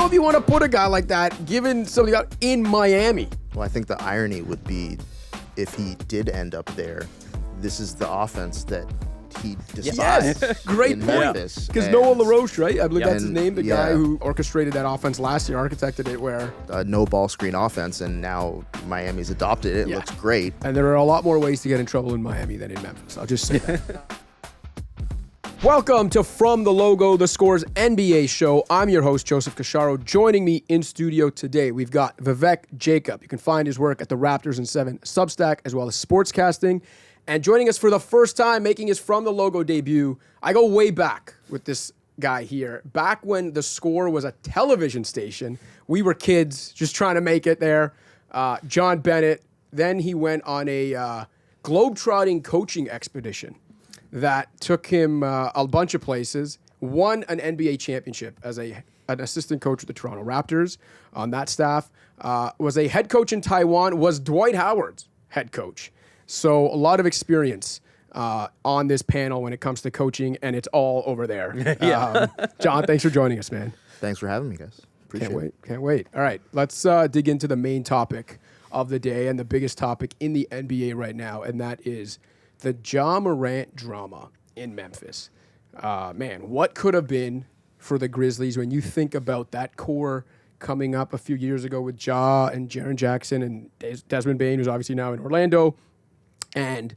know if you want to put a guy like that, given something out in Miami. Well, I think the irony would be if he did end up there, this is the offense that he despised. Yes, great in point. Memphis. Because And, Noah LaRoche, right? I believe that's his name, the guy yeah. who orchestrated that offense last year, architected it where... no ball screen offense, and now Miami's adopted it. It looks great. And there are a lot more ways to get in trouble in Miami than in Memphis. I'll just say that. Welcome to From the Logo, the Scores NBA show. I'm your host, Joseph Casciaro. Joining me in studio today, we've got Vivek Jacob. You can find his work at the Raptors in 7 Substack, as well as sportscasting. And joining us for the first time, making his From the Logo debut, I go way back with this guy here. Back when the Score was a television station, we were kids just trying to make it there. John Bennett, then he went on a globetrotting coaching expedition that took him a bunch of places, won an NBA championship as an assistant coach with the Toronto Raptors on that staff, was a head coach in Taiwan, was Dwight Howard's head coach. So a lot of experience on this panel when it comes to coaching, and it's all over there. John, thanks for joining us, man. Thanks for having me, guys. Appreciate it. Can't wait. All right, let's dig into the main topic of the day and the biggest topic in the NBA right now, and that is the Ja Morant drama in Memphis. Man, what could have been for the Grizzlies when you think about that core coming up a few years ago with Ja and Jaren Jackson and Desmond Bane, who's obviously now in Orlando, and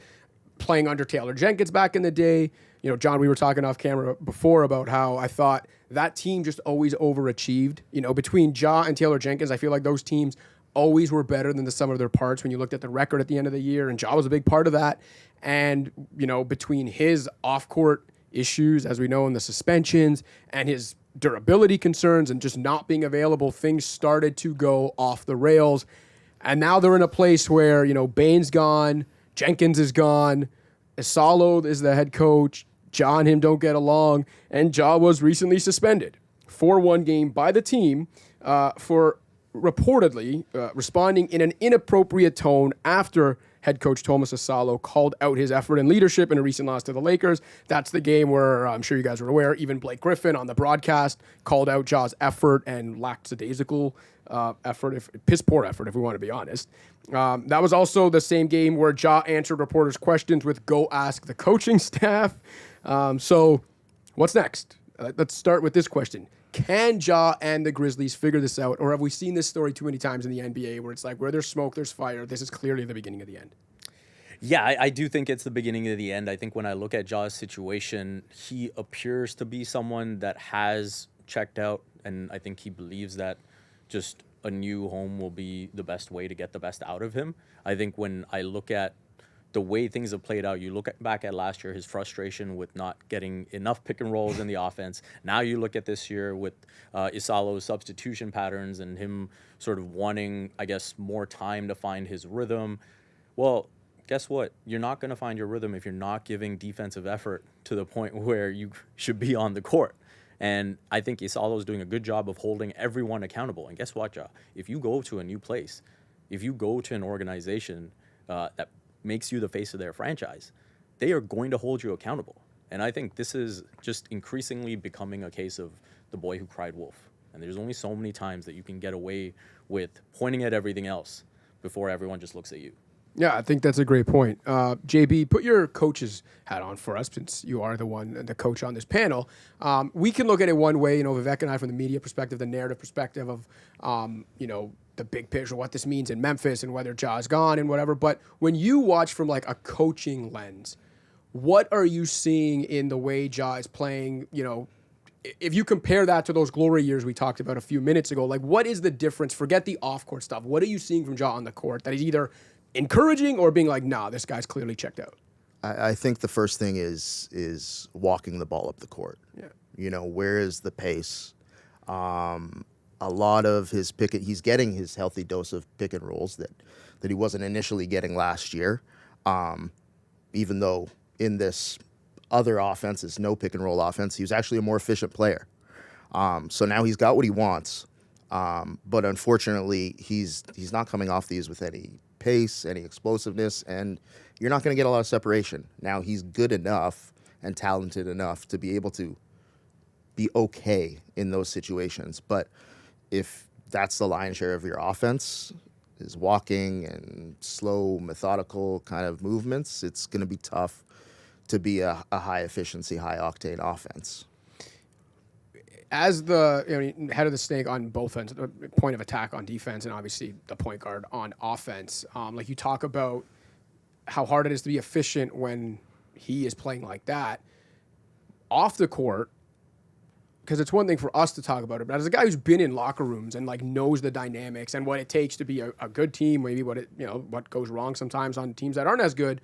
playing under Taylor Jenkins back in the day. You know, John, we were talking off camera before about how I thought that team just always overachieved. You know, between Ja and Taylor Jenkins, I feel like those teams always were better than the sum of their parts when you looked at the record at the end of the year, and Ja was a big part of that. And, you know, between his off-court issues, as we know, and the suspensions, and his durability concerns and just not being available, things started to go off the rails. And now they're in a place where, you know, Bane's gone, Jenkins is gone, Asalo is the head coach, Ja and him don't get along, and Ja was recently suspended for one game by the team for reportedly responding in an inappropriate tone after head coach Thomas Asalo called out his effort and leadership in a recent loss to the Lakers. That's the game where I'm sure you guys are aware, even Blake Griffin on the broadcast called out Ja's effort and lackadaisical effort, piss poor effort, if we want to be honest. That was also the same game where Ja answered reporters' questions with "Go ask the coaching staff." So what's next? Let's start with this question. Can Ja and the Grizzlies figure this out, or have we seen this story too many times in the NBA where it's like, where there's smoke, there's fire? This is clearly the beginning of the end. Yeah, I do think it's the beginning of the end. I think when I look at Ja's situation, he appears to be someone that has checked out, and I think he believes that just a new home will be the best way to get the best out of him. I think when I look at the way things have played out, you look back at last year, his frustration with not getting enough pick and rolls in the offense. Now you look at this year with Isalo's substitution patterns and him sort of wanting, I guess, more time to find his rhythm. Well, guess what? You're not going to find your rhythm if you're not giving defensive effort to the point where you should be on the court. And I think Isalo's doing a good job of holding everyone accountable. And guess what, Ja? If you go to a new place, if you go to an organization that makes you the face of their franchise, they are going to hold you accountable. And I think this is just increasingly becoming a case of the boy who cried wolf. And there's only so many times that you can get away with pointing at everything else before everyone just looks at you. Yeah, I think that's a great point. JB, put your coach's hat on for us, since you are the coach on this panel. We can look at it one way, you know, Vivek and I, from the media perspective, the narrative perspective of, you know, the big picture, what this means in Memphis and whether Ja's gone and whatever. But when you watch from like a coaching lens, what are you seeing in the way Ja is playing? You know, if you compare that to those glory years we talked about a few minutes ago, like what is the difference? Forget the off-court stuff. What are you seeing from Ja on the court that he's either encouraging or being like, nah, this guy's clearly checked out? I think the first thing is walking the ball up the court. Yeah. You know, where is the pace? A lot of his he's getting his healthy dose of pick and rolls that he wasn't initially getting last year. Even though in this other offense, this no pick and roll offense, he was actually a more efficient player. So now he's got what he wants. But unfortunately, he's not coming off these with any pace, any explosiveness, and you're not going to get a lot of separation. Now he's good enough and talented enough to be able to be okay in those situations. But if that's the lion's share of your offense, is walking and slow, methodical kind of movements, it's going to be tough to be a high efficiency, high octane offense. As the head of the snake on both ends, the point of attack on defense, and obviously the point guard on offense, like you talk about how hard it is to be efficient when he is playing like that off the court. Because it's one thing for us to talk about it, but as a guy who's been in locker rooms and like knows the dynamics and what it takes to be a good team, maybe what goes wrong sometimes on teams that aren't as good,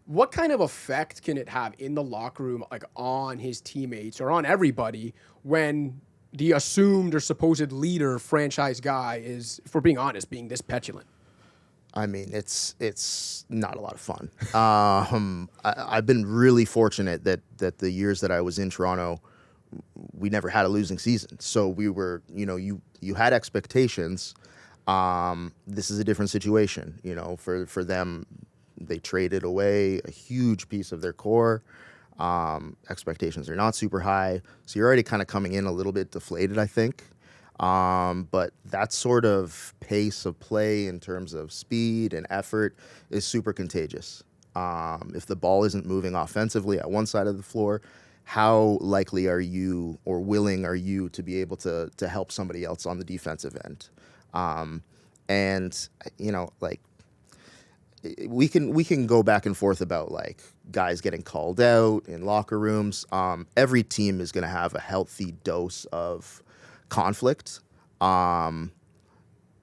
what kind of effect can it have in the locker room, like on his teammates or on everybody, when the assumed or supposed leader, franchise guy is, if we're being honest, being this petulant? I mean, it's not a lot of fun. I've been really fortunate that the years that I was in Toronto, we never had a losing season. So we were, you had expectations. This is a different situation, for them. They traded away a huge piece of their core. Expectations are not super high. So you're already kind of coming in a little bit deflated, I think. But that sort of pace of play in terms of speed and effort is super contagious. If the ball isn't moving offensively at one side of the floor, how likely are you or willing are you to be able to help somebody else on the defensive end? We can go back and forth about like guys getting called out in locker rooms. Every team is going to have a healthy dose of conflict.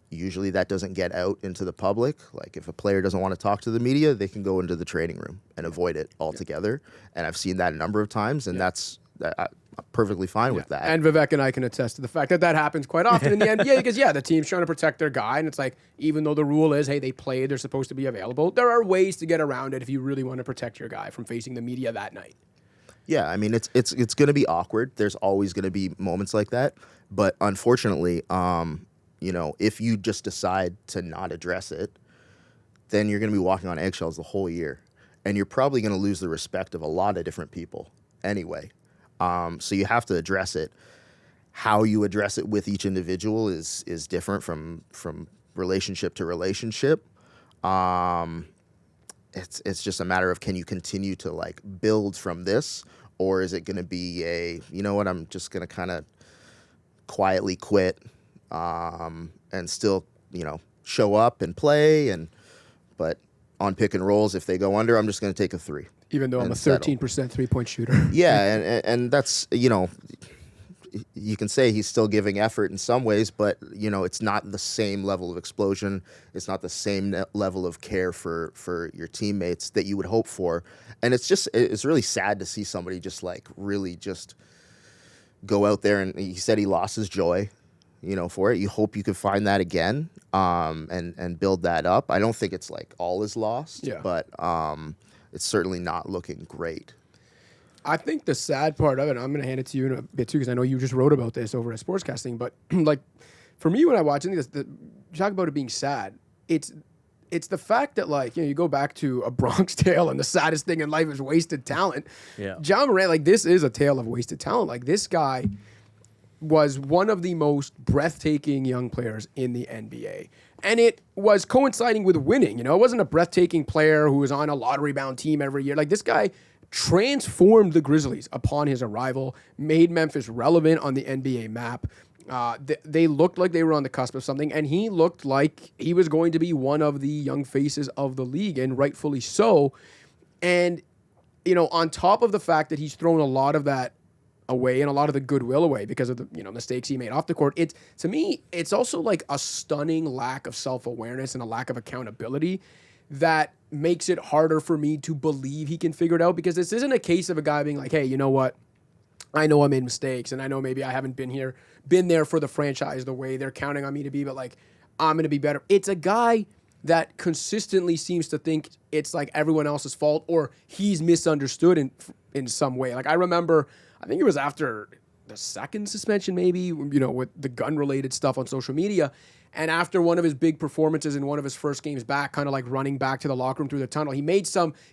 Usually that doesn't get out into the public. Like if a player doesn't want to talk to the media, they can go into the training room and avoid it altogether. Yeah. And I've seen that a number of times, and I'm perfectly fine with that. And Vivek and I can attest to the fact that happens quite often in the NBA because, the team's trying to protect their guy, and it's like, even though the rule is, hey, they played, they're supposed to be available, there are ways to get around it if you really want to protect your guy from facing the media that night. Yeah, I mean, it's going to be awkward. There's always going to be moments like that. But unfortunately, if you just decide to not address it, then you're going to be walking on eggshells the whole year. And you're probably going to lose the respect of a lot of different people anyway. So you have to address it. How you address it with each individual is different from relationship to relationship. It's just a matter of, can you continue to like build from this, or is it going to be I'm just going to kind of quietly quit and still show up and play, but on pick and rolls, if they go under, I'm just going to take a three. Even though I'm a 13% 3-point shooter. Yeah, and that's, you can say he's still giving effort in some ways, but, it's not the same level of explosion. It's not the same level of care for your teammates that you would hope for. And it's really sad to see somebody just like really just go out there, and he said he lost his joy, for it. You hope you could find that again and build that up. I don't think it's like all is lost, but it's certainly not looking great. I think the sad part of it, I'm going to hand it to you in a bit too, because I know you just wrote about this over at Sportscasting, but like for me when I watch it, you talk about it being sad, it's the fact that like, you go back to A Bronx Tale, and the saddest thing in life is wasted talent. Yeah. Ja Morant, like this is a tale of wasted talent. Like this guy was one of the most breathtaking young players in the NBA. And it was coinciding with winning. It wasn't a breathtaking player who was on a lottery-bound team every year. Like this guy transformed the Grizzlies upon his arrival, made Memphis relevant on the NBA map. They looked like they were on the cusp of something, and he looked like he was going to be one of the young faces of the league, and rightfully so. And, on top of the fact that he's thrown a lot of that away and a lot of the goodwill away because of the mistakes he made off the court, to me, it's also like a stunning lack of self-awareness and a lack of accountability that makes it harder for me to believe he can figure it out, because this isn't a case of a guy being like, hey, you know what? I know I made mistakes, and I know maybe I haven't been there for the franchise the way they're counting on me to be, but like, I'm going to be better. It's a guy that consistently seems to think it's like everyone else's fault, or he's misunderstood in some way. Like I remember, I think it was after the second suspension, maybe, you know, with the gun-related stuff on social media. And after one of his big performances in one of his first games back, kind of like running back to the locker room through the tunnel, he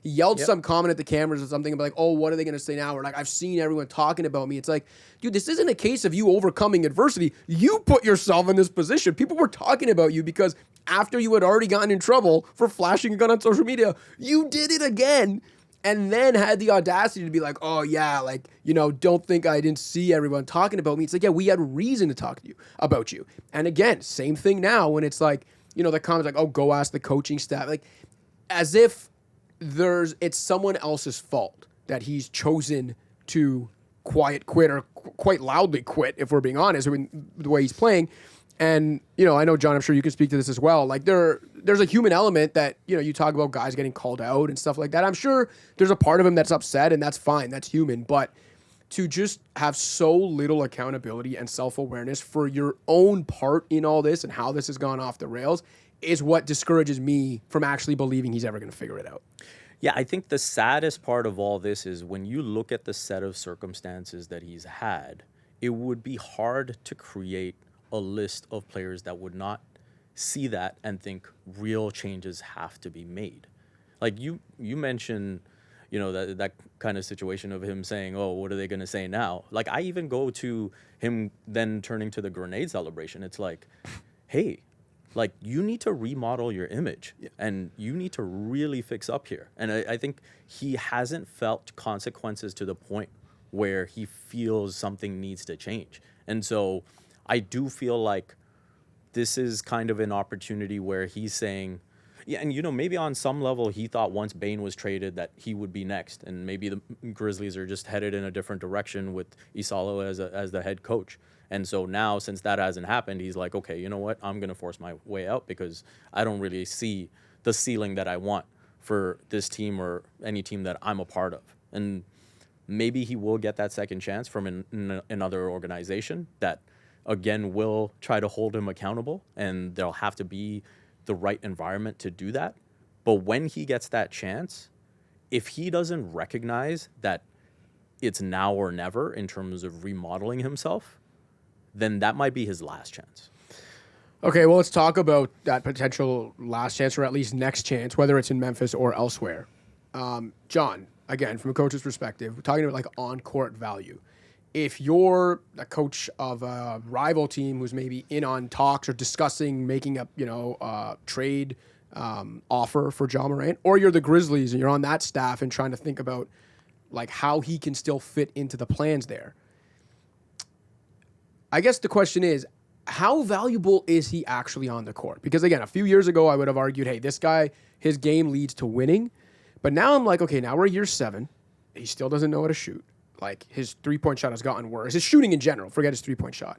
yelled some comment at the cameras or something about like, oh, what are they going to say now? Or like, I've seen everyone talking about me. It's like, dude, this isn't a case of you overcoming adversity. You put yourself in this position. People were talking about you because after you had already gotten in trouble for flashing a gun on social media, you did it again. And then had the audacity to be like, oh, yeah, like, you know, don't think I didn't see everyone talking about me. It's like, yeah, we had reason to talk to you about you. And again, same thing now when it's like, you know, the comments like, oh, go ask the coaching staff. Like, as if it's someone else's fault that he's chosen to quiet quit or quite loudly quit, if we're being honest, I mean, the way he's playing. And, you know, I know, John, I'm sure you can speak to this as well. Like, there's a human element that, you know, you talk about guys getting called out and stuff like that. I'm sure there's a part of him that's upset, and that's fine. That's human. But to just have so little accountability and self-awareness for your own part in all this and how this has gone off the rails is what discourages me from actually believing he's ever going to figure it out. Yeah, I think the saddest part of all this is when you look at the set of circumstances that he's had, it would be hard to create a list of players that would not see that and think real changes have to be made. Like you mentioned, you know, that kind of situation of him saying, oh, what are they going to say now? Like, I even go to him then turning to the grenade celebration. It's like, hey, like, you need to remodel your image and you need to really fix up here. And I think he hasn't felt consequences to the point where he feels something needs to change. And so I do feel like this is kind of an opportunity where he's saying, yeah, and, you know, maybe on some level he thought once Bane was traded that he would be next, and maybe the Grizzlies are just headed in a different direction with Isalo as the head coach. And so now, since that hasn't happened, he's like, okay, you know what? I'm going to force my way out because I don't really see the ceiling that I want for this team or any team that I'm a part of. And maybe he will get that second chance from another organization that, again, will try to hold him accountable, and there'll have to be the right environment to do that. But when he gets that chance, if he doesn't recognize that it's now or never in terms of remodeling himself, then that might be his last chance. Okay, well, let's talk about that potential last chance, or at least next chance, whether it's in Memphis or elsewhere. John, again, from a coach's perspective, we're talking about like on-court value. If you're a coach of a rival team who's maybe in on talks or discussing making a, you know, trade offer for Ja Morant, or you're the Grizzlies and you're on that staff and trying to think about like how he can still fit into the plans there, I guess the question is, how valuable is he actually on the court? Because again, a few years ago, I would have argued, hey, this guy, his game leads to winning. But now I'm like, okay, now we're year 7. He still doesn't know how to shoot. Like, his three-point shot has gotten worse. His shooting in general, forget his three-point shot.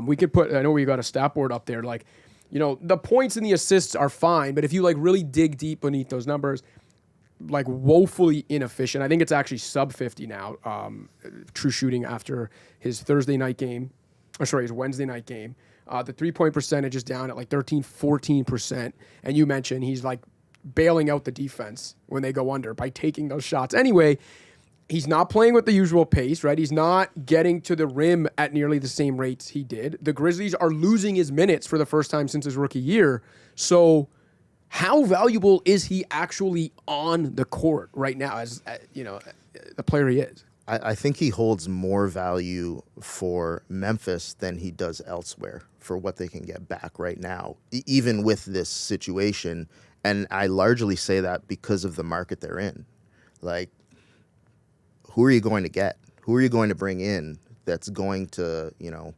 We could put, I know we got a stat board up there. Like, you know, the points and the assists are fine, but if you like really dig deep beneath those numbers, like woefully inefficient. I think it's actually sub 50 now, true shooting after his Wednesday night game. The three-point percentage is down at like 13-14%. And you mentioned he's like bailing out the defense when they go under by taking those shots. Anyway, he's not playing with the usual pace, right? He's not getting to the rim at nearly the same rates he did. The Grizzlies are losing his minutes for the first time since his rookie year. So how valuable is he actually on the court right now as, you know, the player he is? I think he holds more value for Memphis than he does elsewhere for what they can get back right now, even with this situation. And I largely say that because of the market they're in. Like, who are you going to get? Who are you going to bring in that's going to, you know,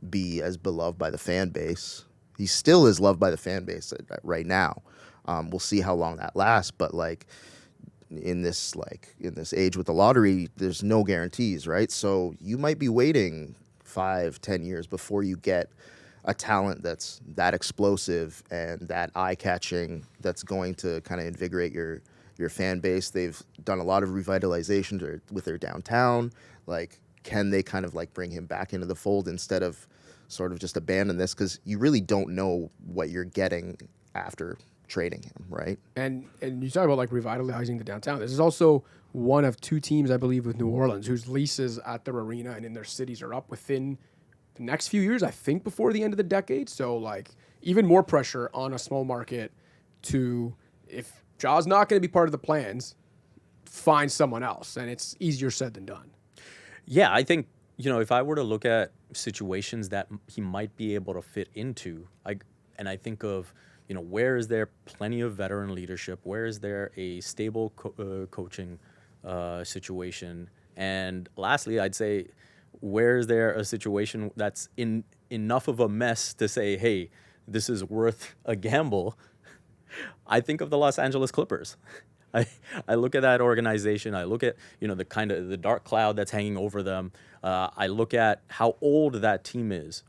be as beloved by the fan base? He still is loved by the fan base right now. We'll see how long that lasts, but like in this age with the lottery, there's no guarantees, right? So you might be waiting 5-10 years before you get a talent that's that explosive and that eye-catching that's going to kind of invigorate your fan base. They've done a lot of revitalization with their downtown. Like, can they kind of like bring him back into the fold instead of sort of just abandon this? Because you really don't know what you're getting after trading him, right? And you talk about like revitalizing the downtown. This is also one of 2 teams, I believe, with New Orleans, whose leases at their arena and in their cities are up within the next few years, I think before the end of the decade. So like even more pressure on a small market to, if Ja's not going to be part of the plans, find someone else. And it's easier said than done. Yeah, I think, if I were to look at situations that he might be able to fit into, and I think of, where is there plenty of veteran leadership? Where is there a stable coaching situation? And lastly, I'd say, where is there a situation that's in enough of a mess to say, hey, this is worth a gamble? I think of the Los Angeles Clippers. I look at that organization. I look at, the kind of the dark cloud that's hanging over them. I look at how old that team is.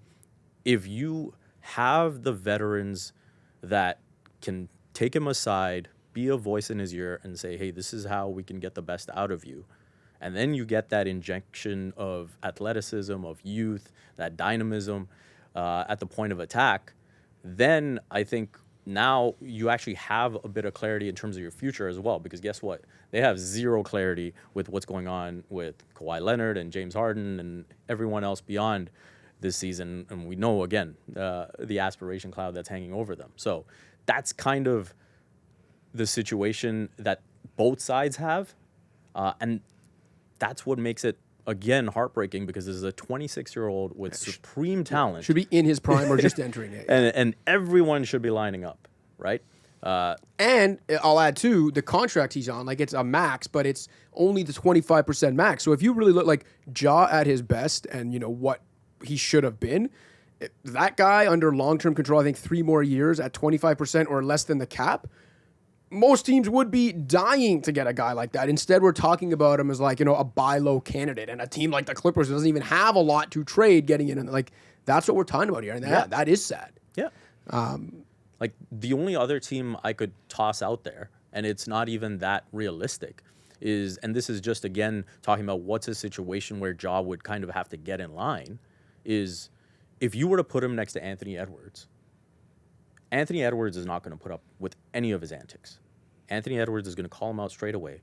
If you have the veterans that can take him aside, be a voice in his ear and say, hey, this is how we can get the best out of you. And then you get that injection of athleticism, of youth, that dynamism at the point of attack. Then I think now you actually have a bit of clarity in terms of your future as well, because guess what? They have zero clarity with what's going on with Kawhi Leonard and James Harden and everyone else beyond this season. And we know, again, the aspiration cloud that's hanging over them. So that's kind of the situation that both sides have. And that's what makes it, again, heartbreaking, because this is a 26-year-old with supreme talent. Should be in his prime or just entering it. And everyone should be lining up, right? And I'll add, too, the contract he's on, like it's a max, but it's only the 25% max. So if you really look like Ja at his best and, what he should have been, that guy under long-term control, I think 3 more years at 25% or less than the cap, most teams would be dying to get a guy like that. Instead, we're talking about him as like, a buy low candidate, and a team like the Clippers doesn't even have a lot to trade getting in. And like, that's what we're talking about here. And that is sad. Yeah. Like the only other team I could toss out there, and it's not even that realistic, and this is just, again, talking about what's a situation where Ja would kind of have to get in line, is if you were to put him next to Anthony Edwards is not going to put up with any of his antics. Anthony Edwards is going to call him out straight away.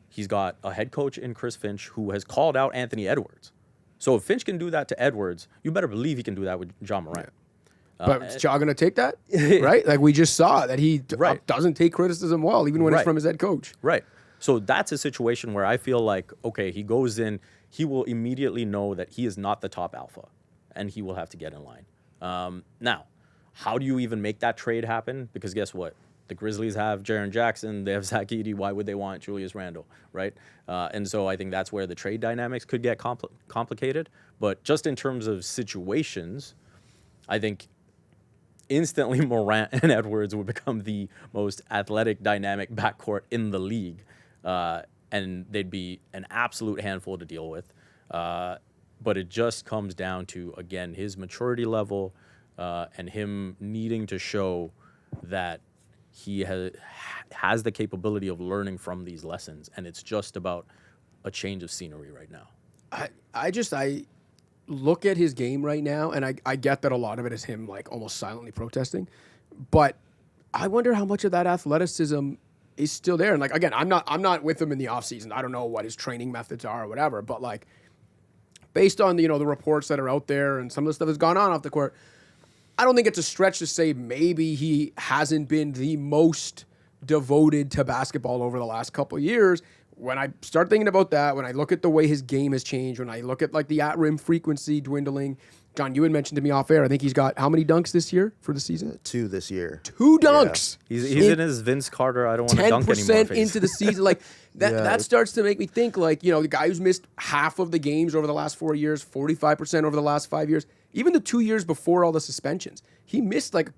He's got a head coach in Chris Finch who has called out Anthony Edwards. So if Finch can do that to Edwards, you better believe he can do that with Ja Morant. But is Ja going to take that? Right? Like we just saw that he doesn't take criticism well, even when it's from his head coach. Right. So that's a situation where I feel like, okay, he goes in, he will immediately know that he is not the top alpha, and he will have to get in line. Now, how do you even make that trade happen? Because guess what? The Grizzlies have Jaren Jackson. They have Zach Edey. Why would they want Julius Randle, right? And so I think that's where the trade dynamics could get complicated. But just in terms of situations, I think instantly Morant and Edwards would become the most athletic, dynamic backcourt in the league. And they'd be an absolute handful to deal with. But it just comes down to, again, his maturity level, and him needing to show that he has the capability of learning from these lessons. And it's just about a change of scenery right now. I look at his game right now, and I get that a lot of it is him like almost silently protesting. But I wonder how much of that athleticism is still there. And like, again, I'm not with him in the offseason. I don't know what his training methods are or whatever. But like, based on the reports that are out there and some of the stuff that's gone on off the court, I don't think it's a stretch to say maybe he hasn't been the most devoted to basketball over the last couple of years. When I start thinking about that, when I look at the way his game has changed, when I look at like the at-rim frequency dwindling, John, you had mentioned to me off air, I think he's got how many dunks this year for the season? 2 this year. 2 dunks. Yeah. He's in his Vince Carter, I don't want to dunk anymore. 10% into the season. Like that starts to make me think like, the guy who's missed half of the games over the last 4 years, 45% over the last 5 years, even the 2 years before all the suspensions, he missed like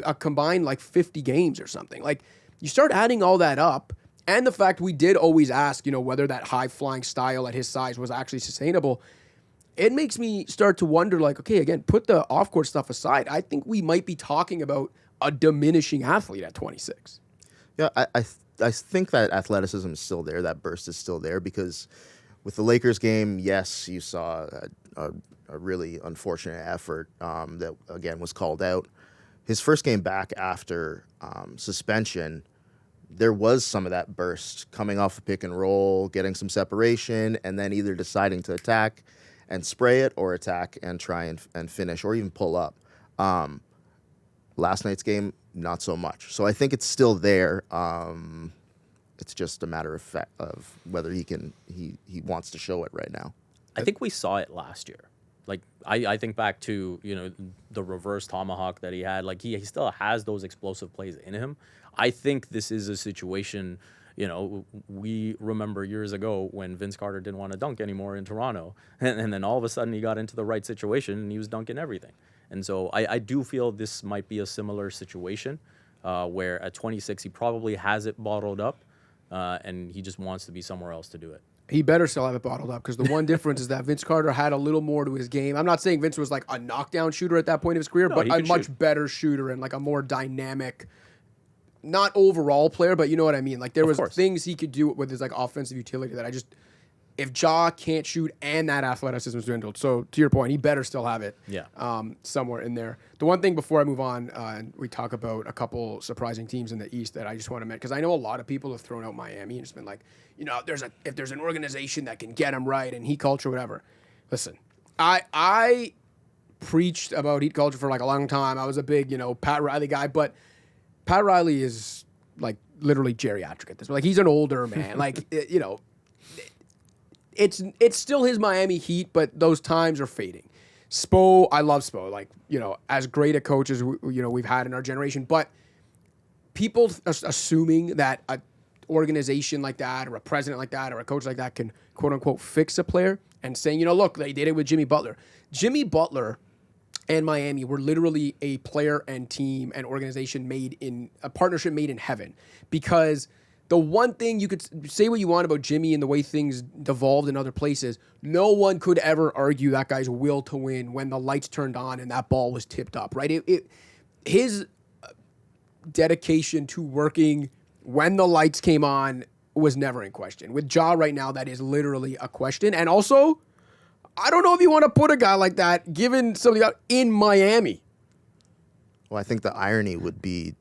a combined like 50 games or something. Like you start adding all that up, and the fact we did always ask, whether that high-flying style at his size was actually sustainable, it makes me start to wonder, like, okay, again, put the off-court stuff aside. I think we might be talking about a diminishing athlete at 26. Yeah, I think that athleticism is still there. That burst is still there, because with the Lakers game, yes, you saw a really unfortunate effort that, again, was called out. his first game back after suspension, there was some of that burst coming off a pick and roll, getting some separation, and then either deciding to attack and spray it or attack and try and finish or even pull up. Last night's game, not so much. So I think it's still there. It's just a matter of whether he wants to show it right now. I think we saw it last year. Like, I think back to, the reverse tomahawk that he had. Like, he still has those explosive plays in him. I think this is a situation, we remember years ago when Vince Carter didn't want to dunk anymore in Toronto. And then all of a sudden he got into the right situation and he was dunking everything. And so I do feel this might be a similar situation where at 26 he probably has it bottled up and he just wants to be somewhere else to do it. He better still have it bottled up because the one difference is that Vince Carter had a little more to his game. I'm not saying Vince was like a knockdown shooter at that point of his career, but a much better shooter and like a more dynamic, not overall player, but you know what I mean? Like there was things he could do with his like offensive utility that if Ja can't shoot and that athleticism is dwindled. So to your point, he better still have it somewhere in there. The one thing before I move on, and we talk about a couple surprising teams in the East that I just want to mention, because I know a lot of people have thrown out Miami and just been like, if there's an organization that can get them right and heat culture, whatever. Listen, I preached about heat culture for like a long time. I was a big, Pat Riley guy, but Pat Riley is like literally geriatric at this. Like he's an older man. Like, It's still his Miami Heat, but those times are fading. Spo, I love Spo. Like, as great a coach as we've had in our generation, but people assuming that a organization like that or a president like that or a coach like that can quote unquote fix a player and saying, look, they did it with Jimmy Butler. Jimmy Butler and Miami were literally a player and team and organization a partnership made in heaven, because the one thing you could say what you want about Jimmy and the way things devolved in other places, no one could ever argue that guy's will to win when the lights turned on and that ball was tipped up, right? His dedication to working when the lights came on was never in question. With Ja right now, that is literally a question. And also, I don't know if you want to put a guy like that, given something out in Miami. Well, I think the irony would be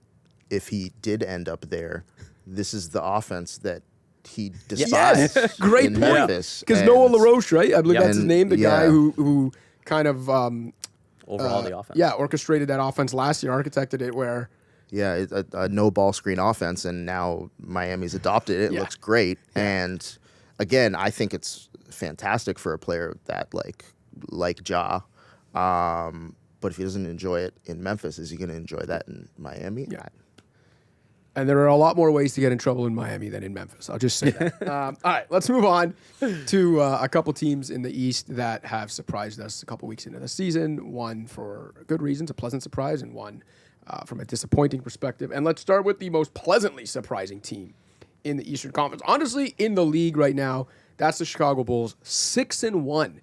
if he did end up there, this is the offense that he despised Great in point. Memphis. Because Noah LaRoche, right? I believe that's his name, the guy who kind of overall the offense. Yeah, orchestrated that offense last year, architected it where... Yeah, a no ball screen offense, and now Miami's adopted it. It looks great. Yeah. And again, I think it's fantastic for a player that like Ja. But if he doesn't enjoy it in Memphis, is he going to enjoy that in Miami? Yeah. And there are a lot more ways to get in trouble in Miami than in Memphis. I'll just say that. All right, let's move on to a couple teams in the East that have surprised us a couple weeks into the season. One for good reasons, a pleasant surprise, and one from a disappointing perspective. And let's start with the most pleasantly surprising team in the Eastern Conference. Honestly, in the league right now, that's the Chicago Bulls, 6-1.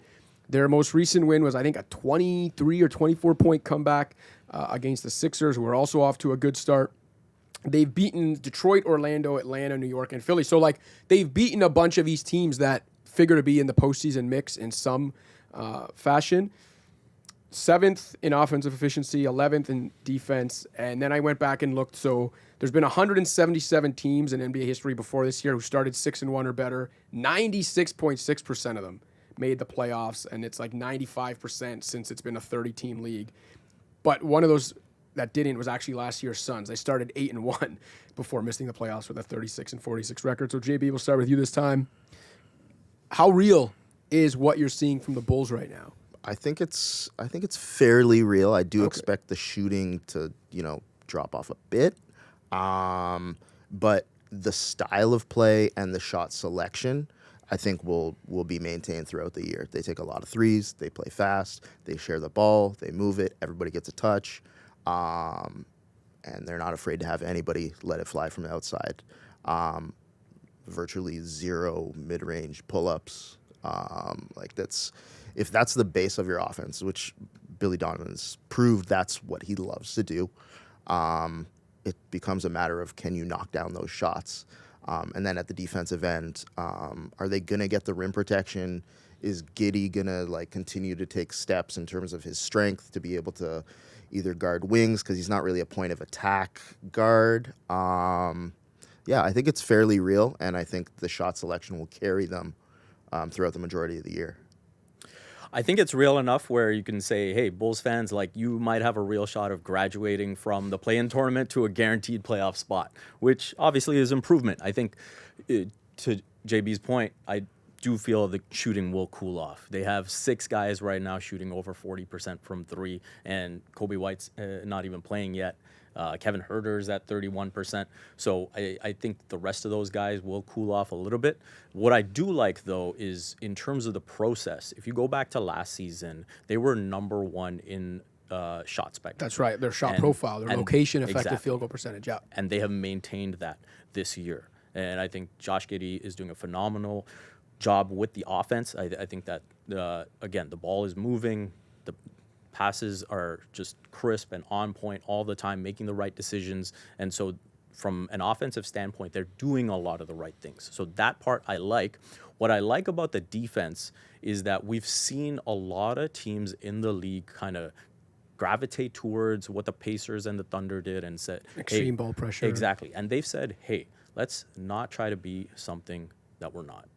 Their most recent win was, I think, a 23 or 24-point comeback against the Sixers, who are also off to a good start. They've beaten Detroit, Orlando, Atlanta, New York, and Philly. So, like, they've beaten a bunch of these teams that figure to be in the postseason mix in some fashion. 7th in offensive efficiency, 11th in defense. And then I went back and looked. So there's been 177 teams in NBA history before this year who started 6-1 or better. 96.6% of them made the playoffs, and it's like 95% since it's been a 30-team league. But one of those that didn't was actually last year's Suns. They started 8-1 before missing the playoffs with a 36-46 record. So JB, we'll start with you this time. How real is what you're seeing from the Bulls right now? I think it's fairly real. I do expect the shooting to, drop off a bit. But the style of play and the shot selection, I think will be maintained throughout the year. They take a lot of threes, they play fast, they share the ball, they move it, everybody gets a touch. And they're not afraid to have anybody let it fly from the outside. Virtually zero mid-range pull-ups. If that's the base of your offense, which Billy Donovan's proved that's what he loves to do, it becomes a matter of can you knock down those shots? And then at the defensive end, are they going to get the rim protection is Giddey gonna like continue to take steps in terms of his strength to be able to either guard wings because he's not really a point of attack guard. Yeah, I think it's fairly real, and I think the shot selection will carry them throughout the majority of the year. I think it's real enough where you can say, hey, Bulls fans, like you might have a real shot of graduating from the play-in tournament to a guaranteed playoff spot, which obviously is improvement. I think to JB's point, I do feel the shooting will cool off. They have 6 guys right now shooting over 40% from 3, and Kobe White's not even playing yet. Kevin Huerter's at 31%. So I think the rest of those guys will cool off a little bit. What I do like, though, is in terms of the process, if you go back to last season, they were number 1 in shot spectrum. That's right. Their shot profile, their location, effective field goal percentage. Yeah. And they have maintained that this year. And I think Josh Giddey is doing a phenomenal job with the offense. I think that, again, the ball is moving. The passes are just crisp and on point all the time, making the right decisions. And so from an offensive standpoint, they're doing a lot of the right things. So that part I like. What I like about the defense is that we've seen a lot of teams in the league kind of gravitate towards what the Pacers and the Thunder did and said, extreme ball pressure. Exactly. And they've said, hey, let's not try to be something that we're not.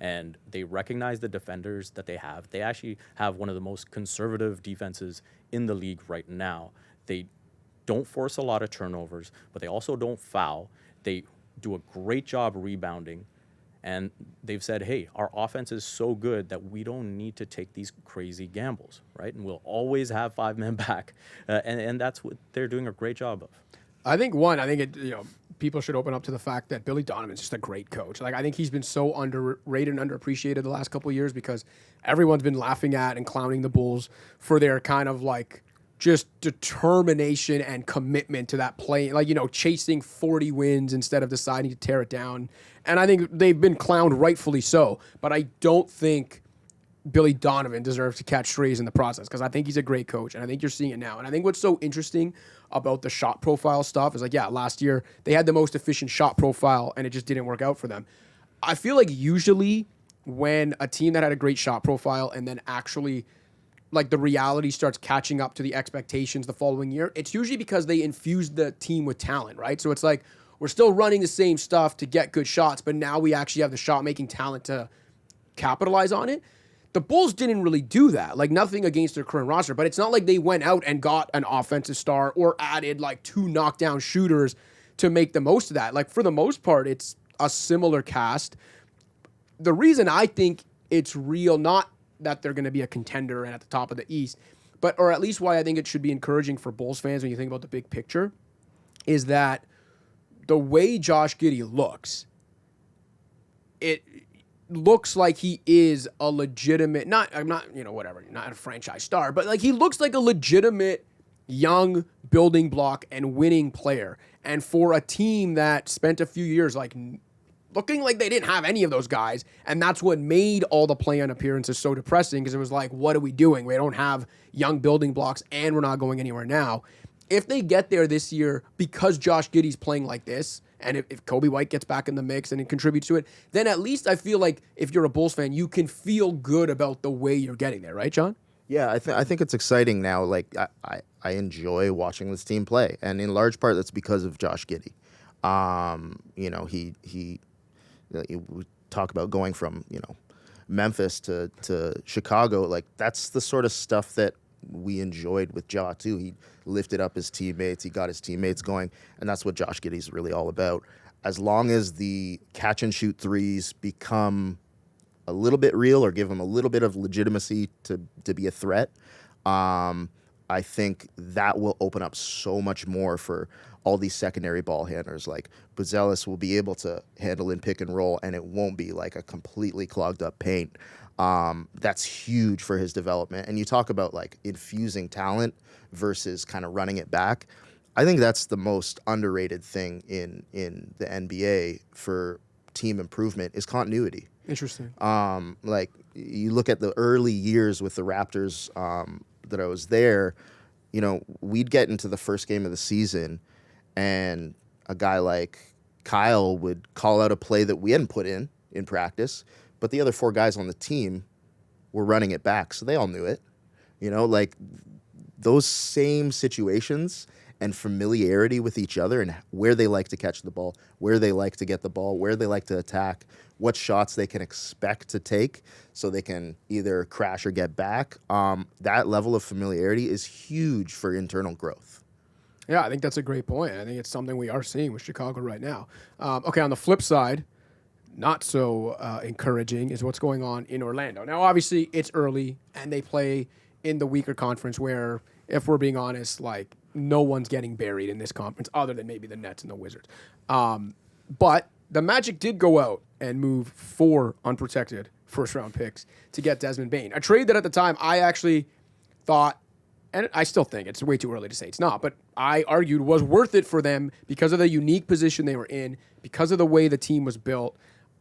And they recognize the defenders that they have. They actually have one of the most conservative defenses in the league right now. They don't force a lot of turnovers, but they also don't foul. They do a great job rebounding. And they've said, hey, our offense is so good that we don't need to take these crazy gambles, right? And we'll always have 5 men back. And that's what they're doing a great job of. I think people should open up to the fact that Billy Donovan's just a great coach. Like, I think he's been so underrated and underappreciated the last couple of years because everyone's been laughing at and clowning the Bulls for their kind of like just determination and commitment to that play, like, chasing 40 wins instead of deciding to tear it down. And I think they've been clowned rightfully so, but I don't think Billy Donovan deserves to catch strays in the process because I think he's a great coach, and I think you're seeing it now. And I think what's so interesting about the shot profile stuff is, like, yeah, last year they had the most efficient shot profile, and it just didn't work out for them. I feel like usually when a team that had a great shot profile and then actually, like, the reality starts catching up to the expectations the following year, it's usually because they infused the team with talent, right? So it's like, we're still running the same stuff to get good shots, but now we actually have the shot-making talent to capitalize on it. The Bulls didn't really do that. Like, nothing against their current roster, but it's not like they went out and got an offensive star or added like 2 knockdown shooters to make the most of that. Like, for the most part, it's a similar cast. The reason I think it's real, not that they're going to be a contender and at the top of the East, or at least why I think it should be encouraging for Bulls fans when you think about the big picture, is that the way Josh Giddey looks, it looks like he is a legitimate, not a franchise star, but like he looks like a legitimate young building block and winning player. And for a team that spent a few years like looking like they didn't have any of those guys, and that's what made all the play-on appearances so depressing, because it was like, what are we doing? We don't have young building blocks, and we're not going anywhere now. If they get there this year because Josh Giddey's playing like this, and if Kobe White gets back in the mix and it contributes to it, then at least I feel like if you're a Bulls fan, you can feel good about the way you're getting there, right, John? Yeah, I think it's exciting now. Like, I enjoy watching this team play, and in large part that's because of Josh Giddey. We talk about going from Memphis to Chicago. Like, that's the sort of stuff that we enjoyed with Ja too. He lifted up his teammates, he got his teammates going, and that's what Josh Giddey's really all about. As long as the catch and shoot threes become a little bit real or give him a little bit of legitimacy to be a threat, I think that will open up so much more for all these secondary ball handlers. Like, Buzelis will be able to handle in pick and roll, and it won't be like a completely clogged up paint. That's huge for his development. And you talk about like infusing talent versus kind of running it back. I think that's the most underrated thing in the NBA for team improvement is continuity. Interesting. Like, you look at the early years with the Raptors that I was there, we'd get into the first game of the season and a guy like Kyle would call out a play that we hadn't put in practice, but the other 4 guys on the team were running it back, so they all knew it. You know, like those same situations and familiarity with each other and where they like to catch the ball, where they like to get the ball, where they like to attack, what shots they can expect to take so they can either crash or get back. That level of familiarity is huge for internal growth. Yeah, I think that's a great point. I think it's something we are seeing with Chicago right now. Okay, on the flip side, not so encouraging is what's going on in Orlando. Now, obviously, it's early, and they play in the weaker conference where, if we're being honest, like, no one's getting buried in this conference other than maybe the Nets and the Wizards. But the Magic did go out and move 4 unprotected first-round picks to get Desmond Bane, a trade that at the time I actually thought, and I still think it's way too early to say it's not, but I argued was worth it for them because of the unique position they were in, because of the way the team was built.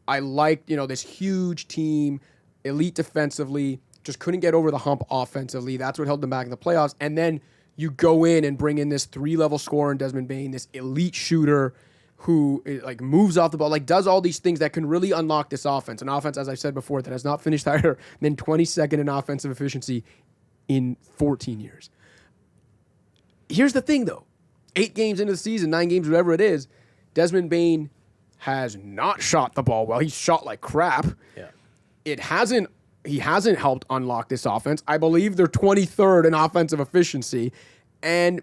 I liked, this huge team, elite defensively, just couldn't get over the hump offensively. That's what held them back in the playoffs. And then you go in and bring in this 3-level scorer in Desmond Bane, this elite shooter who like moves off the ball, like does all these things that can really unlock this offense. An offense, as I said before, that has not finished higher than 22nd in offensive efficiency in 14 years. Here's the thing, though. 8 games into the season, 9 games, whatever it is, Desmond Bane has not shot the ball well. He's shot like crap. Yeah. He hasn't helped unlock this offense. I believe they're 23rd in offensive efficiency. And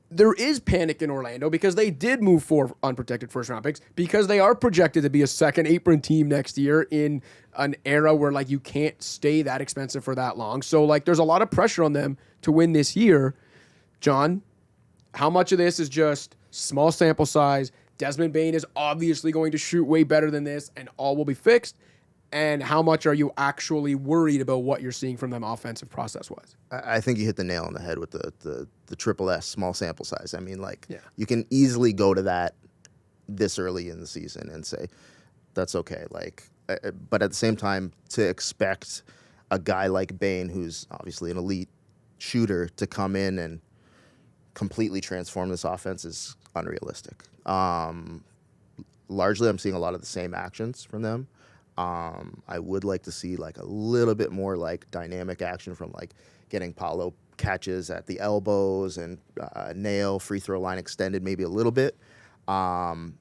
there is panic in Orlando because they did move 4 unprotected first-round picks because they are projected to be a second apron team next year in an era where, like, you can't stay that expensive for that long. So, like, there's a lot of pressure on them to win this year. John, how much of this is just small sample size? Desmond Bane is obviously going to shoot way better than this and all will be fixed. And how much are you actually worried about what you're seeing from them offensive process-wise? I think you hit the nail on the head with the triple S, small sample size. I mean, like, you can easily go to that this early in the season and say, that's okay. Like, but at the same time, to expect a guy like Bane, who's obviously an elite shooter, to come in and completely transform this offense is unrealistic. Largely, I'm seeing a lot of the same actions from them. I would like to see like a little bit more like dynamic action from like getting Paolo catches at the elbows and nail free throw line extended maybe a little bit, and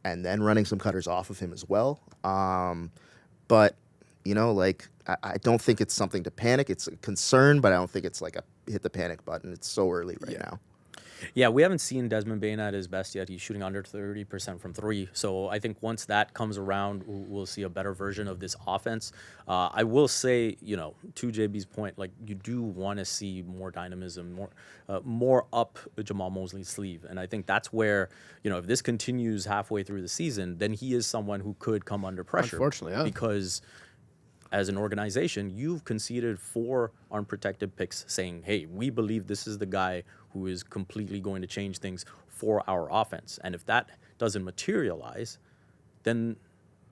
then running some cutters off of him as well. But like I don't think it's something to panic. It's a concern, but I don't think it's like a hit the panic button. It's so early right now. Yeah, we haven't seen Desmond Bane at his best yet. He's shooting under 30% from 3. So I think once that comes around, we'll see a better version of this offense. I will say, to JB's point, like you do want to see more dynamism, more up Jamal Mosley's sleeve. And I think that's where, if this continues halfway through the season, then he is someone who could come under pressure. Unfortunately, yeah. Because as an organization, you've conceded 4 unprotected picks saying, hey, we believe this is the guy who is completely going to change things for our offense. And if that doesn't materialize, then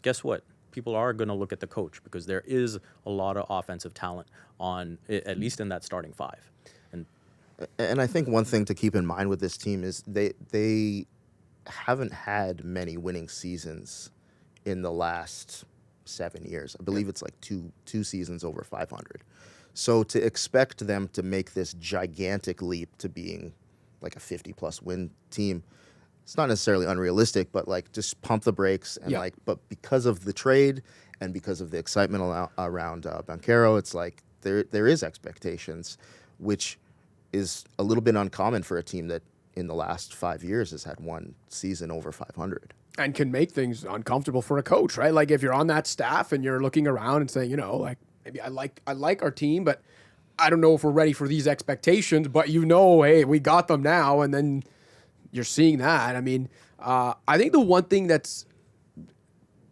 guess what? People are going to look at the coach because there is a lot of offensive talent on, at least in that starting 5. And I think one thing to keep in mind with this team is they haven't had many winning seasons in the last 7 years. I believe it's like two seasons over 500. So to expect them to make this gigantic leap to being like a 50-plus win team, it's not necessarily unrealistic, but like just pump the brakes and but because of the trade and because of the excitement around Banchero, it's like there is expectations, which is a little bit uncommon for a team that in the last 5 years has had one season over 500. And can make things uncomfortable for a coach, right? Like if you're on that staff and you're looking around and saying, like maybe I like our team, but I don't know if we're ready for these expectations. But hey, we got them now, and then you're seeing that. I mean, I think the one thing that's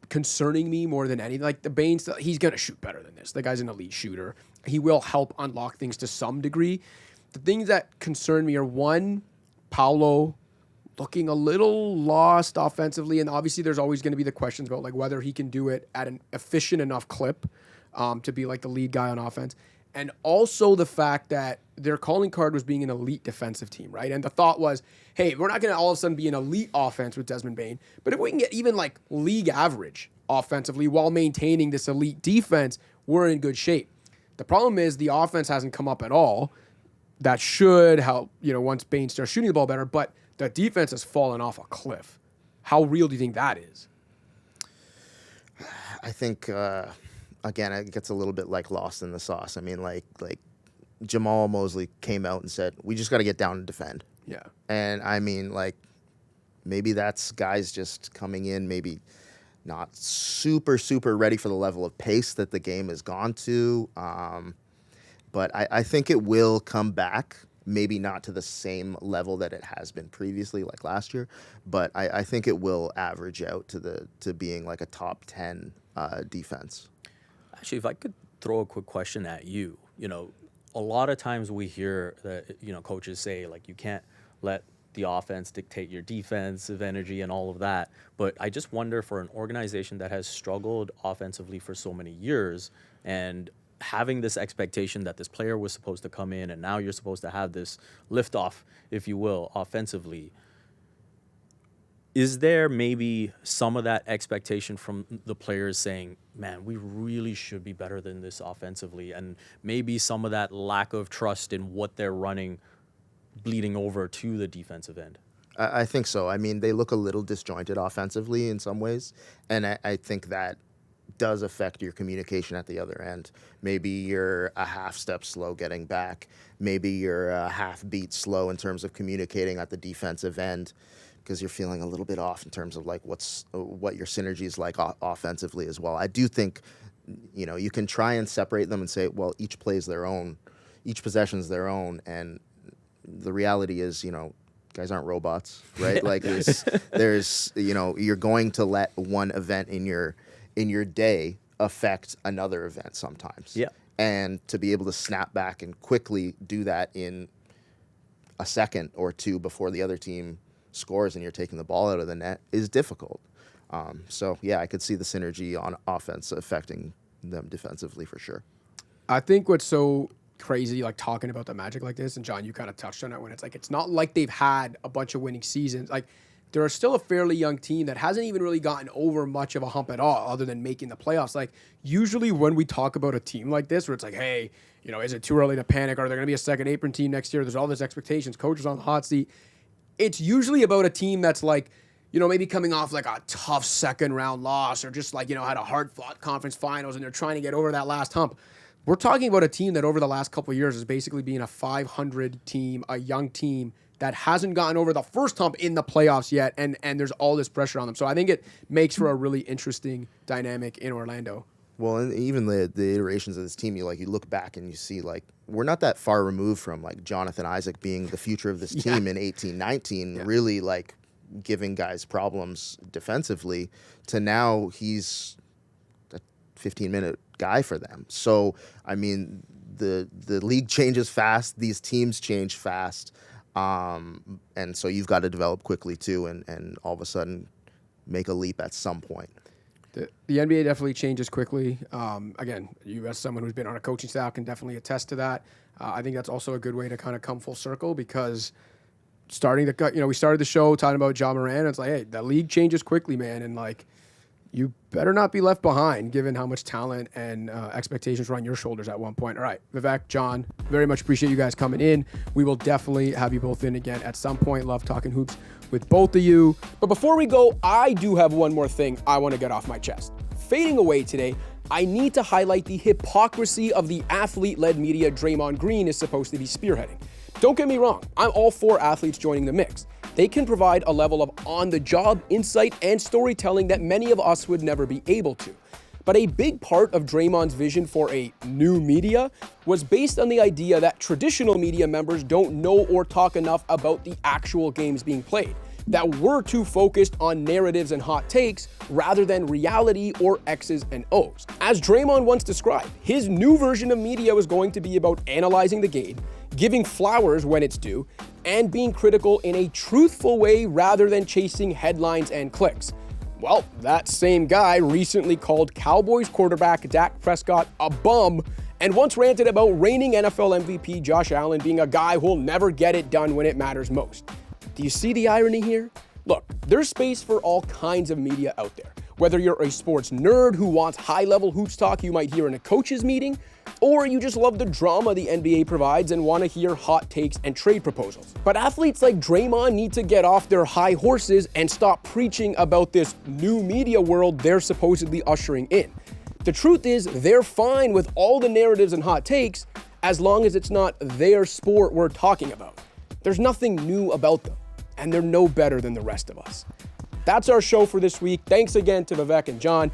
concerning me more than anything, like the Baines, he's gonna shoot better than this. The guy's an elite shooter. He will help unlock things to some degree. The things that concern me are one, Paolo looking a little lost offensively, and obviously there's always going to be the questions about like whether he can do it at an efficient enough clip to be like the lead guy on offense, and also the fact that their calling card was being an elite defensive team, right? And the thought was, hey, we're not going to all of a sudden be an elite offense with Desmond Bane, but if we can get even like league average offensively while maintaining this elite defense, we're in good shape. The problem is the offense hasn't come up at all. That should help, once Bane starts shooting the ball better, but the defense has fallen off a cliff. How real do you think that is? I think, again, it gets a little bit like lost in the sauce. I mean, like Jamal Mosley came out and said, we just got to get down and defend. Yeah. And I mean, like, maybe that's guys just coming in, maybe not super, super ready for the level of pace that the game has gone to. But I think it will come back, maybe not to the same level that it has been previously, like last year. But I think it will average out to being like a top 10 defense. Actually, if I could throw a quick question at you, a lot of times we hear that, coaches say, like, you can't let the offense dictate your defensive energy and all of that. But I just wonder, for an organization that has struggled offensively for so many years and having this expectation that this player was supposed to come in and now you're supposed to have this liftoff, if you will, offensively, is there maybe some of that expectation from the players saying, man, we really should be better than this offensively, and maybe some of that lack of trust in what they're running bleeding over to the defensive end? I think so. I mean, they look a little disjointed offensively in some ways, and I think that does affect your communication at the other end. Maybe you're a half step slow getting back. Maybe you're a half beat slow in terms of communicating at the defensive end, because you're feeling a little bit off in terms of like what your synergy is like offensively as well. I do think, you can try and separate them and say, well, each play is their own, each possession is their own, and the reality is, guys aren't robots, right? Like there's you're going to let one event in your day affect another event sometimes. Yeah. And to be able to snap back and quickly do that in a second or two before the other team scores and you're taking the ball out of the net is difficult. So yeah, I could see the synergy on offense affecting them defensively for sure. I think what's so crazy, like talking about the Magic like this, and John, you kind of touched on it, when it's like, it's not like they've had a bunch of winning seasons. Like, they're still a fairly young team that hasn't even really gotten over much of a hump at all, other than making the playoffs. Like, usually when we talk about a team like this, where it's like, hey, is it too early to panic? Are there going to be a second apron team next year? There's all these expectations. Coaches on the hot seat. It's usually about a team that's like, maybe coming off like a tough second round loss, or just like, had a hard fought conference finals and they're trying to get over that last hump. We're talking about a team that over the last couple of years is basically being a 500 team, a young team that hasn't gotten over the first hump in the playoffs yet, and there's all this pressure on them. So I think it makes for a really interesting dynamic in Orlando. Well, and even the iterations of this team, you look back and you see, like, we're not that far removed from, like, Jonathan Isaac being the future of this team in 18-19, really, like, giving guys problems defensively, to now he's a 15-minute guy for them. So, I mean, the league changes fast. These teams change fast. And so you've got to develop quickly, too, and all of a sudden make a leap at some point. The NBA definitely changes quickly. Again, you as someone who's been on a coaching staff can definitely attest to that. I think that's also a good way to kind of come full circle, because we started the show talking about Ja Morant, and it's like, hey, the league changes quickly, man, and like, you better not be left behind, given how much talent and expectations were on your shoulders at one point. All right, Vivek, John, very much appreciate you guys coming in. We will definitely have you both in again at some point. Love talking hoops with both of you. But before we go, I do have one more thing I want to get off my chest. Fading away today, I need to highlight the hypocrisy of the athlete-led media Draymond Green is supposed to be spearheading. Don't get me wrong, I'm all for athletes joining the mix. They can provide a level of on-the-job insight and storytelling that many of us would never be able to. But a big part of Draymond's vision for a new media was based on the idea that traditional media members don't know or talk enough about the actual games being played, that we're too focused on narratives and hot takes rather than reality or X's and O's. As Draymond once described, his new version of media was going to be about analyzing the game, giving flowers when it's due, and being critical in a truthful way rather than chasing headlines and clicks. Well, that same guy recently called Cowboys quarterback Dak Prescott a bum, and once ranted about reigning NFL MVP Josh Allen being a guy who'll never get it done when it matters most. Do you see the irony here? Look, there's space for all kinds of media out there. Whether you're a sports nerd who wants high-level hoops talk you might hear in a coach's meeting, Or you just love the drama the NBA provides and want to hear hot takes and trade proposals. But athletes like Draymond need to get off their high horses and stop preaching about this new media world they're supposedly ushering in. The truth is, they're fine with all the narratives and hot takes as long as it's not their sport we're talking about. There's nothing new about them, and they're no better than the rest of us. That's our show for this week. Thanks again to Vivek and John.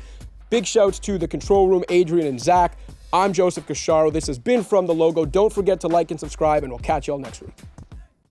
Big shouts to the control room, Adrian and Zach. I'm Joseph Casciaro. This has been From the Logo. Don't forget to like and subscribe, and we'll catch you all next week.